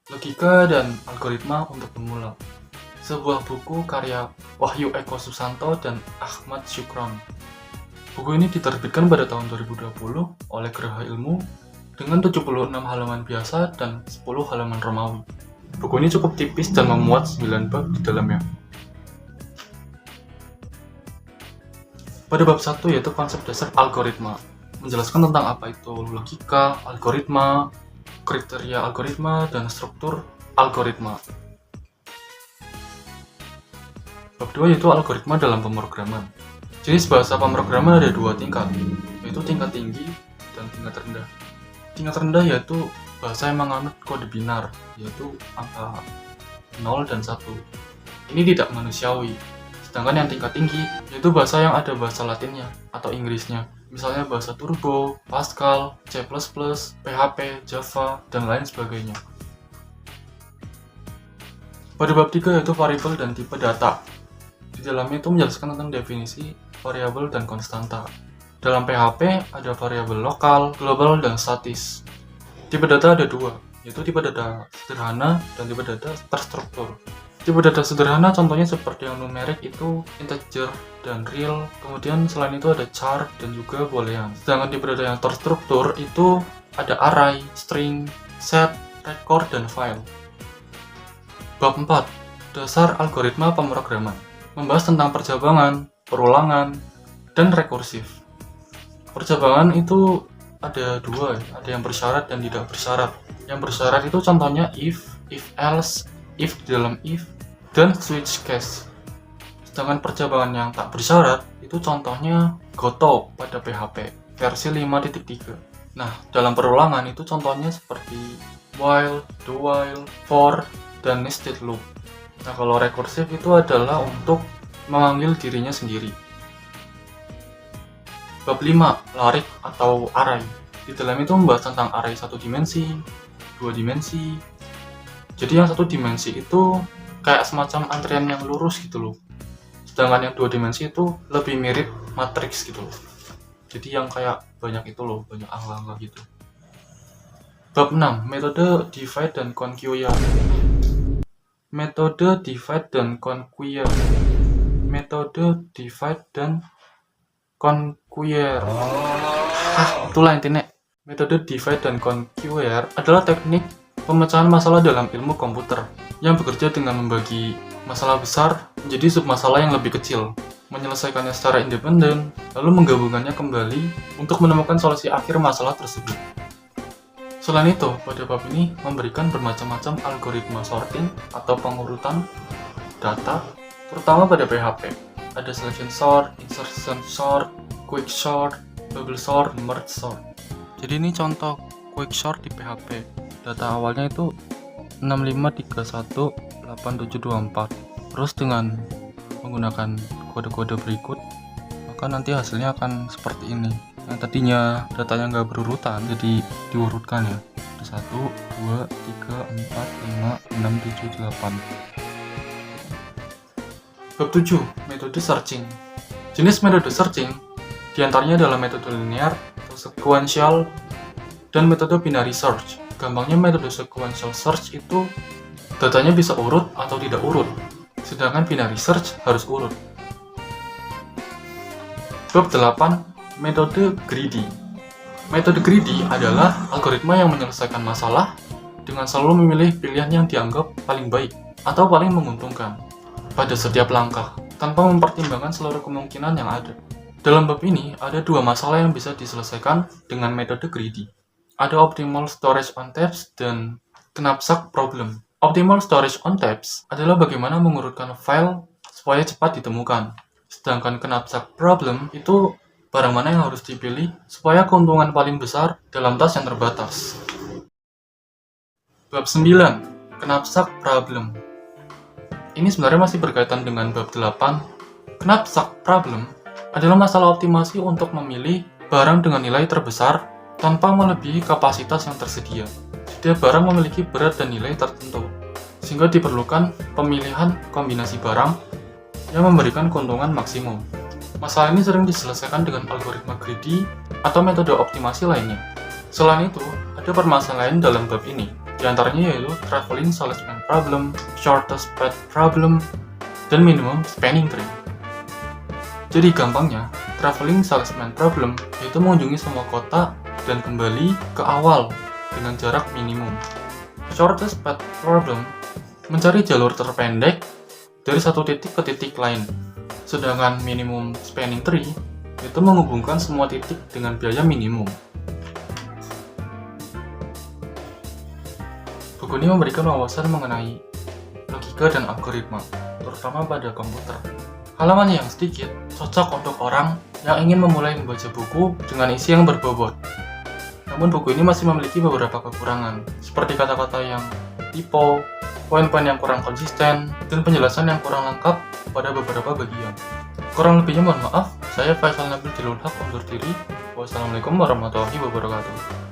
Logika dan Algoritma untuk Pemula. Sebuah buku karya Wahyu Eko Susanto dan Ahmad Syukron. Buku ini diterbitkan pada tahun 2020 oleh Geraha Ilmu dengan 76 halaman biasa dan 10 halaman Romawi. Buku ini cukup tipis dan memuat 9 bab di dalamnya. Pada bab 1 yaitu konsep dasar algoritma, menjelaskan tentang apa itu logika, algoritma, kriteria algoritma, dan struktur algoritma. Bab 2 yaitu algoritma dalam pemrograman. Jenis bahasa pemrograman ada 2 tingkat, yaitu tingkat tinggi dan tingkat rendah. Tingkat rendah yaitu bahasa yang menganut kode binar, yaitu angka 0 dan 1. Ini tidak manusiawi. Sedangkan yang tingkat tinggi yaitu bahasa yang ada bahasa Latinnya atau Inggrisnya, misalnya bahasa Turbo, Pascal, C++, PHP, Java, dan lain sebagainya. Pada bab 3 yaitu variabel dan tipe data. Di dalamnya itu menjelaskan tentang definisi variabel dan konstanta. Dalam PHP ada variabel lokal, global, dan statis. Tipe data ada 2, yaitu tipe data sederhana dan tipe data terstruktur. Tipe data sederhana contohnya seperti yang numerik itu integer dan real, kemudian selain itu ada char dan juga boolean. Sedangkan tipe data yang terstruktur itu ada array, string, set, record, dan file. Bab 4. Dasar algoritma pemrograman. Membahas tentang percabangan, perulangan, dan rekursif. Percabangan itu ada 2, ada yang bersyarat dan tidak bersyarat. Yang bersyarat itu contohnya if else, if di dalam if, dan switch case. Sedangkan percabangan yang tak bersyarat itu contohnya goto pada PHP versi 5.3. Nah, dalam perulangan itu contohnya seperti while, do while, for, dan nested loop. Nah, kalau rekursif itu adalah untuk memanggil dirinya sendiri. Bab 5, larik atau array. Di dalam itu membahas tentang array 1 dimensi, 2 dimensi. Jadi yang 1 dimensi itu kayak semacam antrian yang lurus gitu loh. Sedangkan yang 2 dimensi itu lebih mirip matriks gitu loh. Jadi yang kayak banyak itu loh, banyak angka-angka gitu. Bab 6, metode divide dan conquer. Metode divide dan conquer. Metode divide dan conquer. Itulah intinya. Metode divide dan conquer adalah teknik pemecahan masalah dalam ilmu komputer yang bekerja dengan membagi masalah besar menjadi submasalah yang lebih kecil, menyelesaikannya secara independen, lalu menggabungkannya kembali untuk menemukan solusi akhir masalah tersebut. Selain itu, pada bab ini memberikan bermacam-macam algoritma sorting atau pengurutan data, terutama pada PHP. Ada selection sort, insertion sort, quick sort, bubble sort, merge sort. Jadi ini contoh quick sort di PHP. Data awalnya itu 65318724. Terus dengan menggunakan kode-kode berikut, maka nanti hasilnya akan seperti ini. Yang tadinya datanya nggak berurutan, jadi diurutkan ya. 1, 2, 3, 4, 5, 6, 7, 8. Bab 7. Metode searching. Jenis metode searching diantaranya adalah metode linear, sequential, dan metode binary search. Gampangnya metode sequential search itu datanya bisa urut atau tidak urut, sedangkan binary search harus urut. Bab 8. Metode greedy. Metode greedy adalah algoritma yang menyelesaikan masalah dengan selalu memilih pilihan yang dianggap paling baik atau paling menguntungkan pada setiap langkah, tanpa mempertimbangkan seluruh kemungkinan yang ada. Dalam bab ini, ada 2 masalah yang bisa diselesaikan dengan metode greedy. Ada optimal storage on taps dan knapsack problem. Optimal storage on taps adalah bagaimana mengurutkan file supaya cepat ditemukan. Sedangkan knapsack problem itu barang mana yang harus dipilih supaya keuntungan paling besar dalam tas yang terbatas. Bab 9. Knapsack problem. Ini sebenarnya masih berkaitan dengan bab 8. Knapsack problem adalah masalah optimasi untuk memilih barang dengan nilai terbesar tanpa melebihi kapasitas yang tersedia. Setiap barang memiliki berat dan nilai tertentu, sehingga diperlukan pemilihan kombinasi barang yang memberikan keuntungan maksimum. Masalah ini sering diselesaikan dengan algoritma greedy atau metode optimasi lainnya. Selain itu, ada permasalahan dalam bab ini, Di antaranya yaitu Traveling Salesman Problem, Shortest Path Problem, dan Minimum Spanning Tree. Jadi gampangnya, Traveling Salesman Problem yaitu mengunjungi semua kota dan kembali ke awal dengan jarak minimum. Shortest Path Problem mencari jalur terpendek dari satu titik ke titik lain. Sedangkan Minimum Spanning Tree itu menghubungkan semua titik dengan biaya minimum. Buku ini memberikan wawasan mengenai logika dan algoritma, terutama pada komputer. Halaman yang sedikit cocok untuk orang yang ingin memulai membaca buku dengan isi yang berbobot. Namun buku ini masih memiliki beberapa kekurangan, seperti kata-kata yang typo, poin-poin yang kurang konsisten, dan penjelasan yang kurang lengkap pada beberapa bagian. Kurang lebihnya mohon maaf, saya Faisal Nabil Dilulhaq undur diri. Wassalamualaikum warahmatullahi wabarakatuh.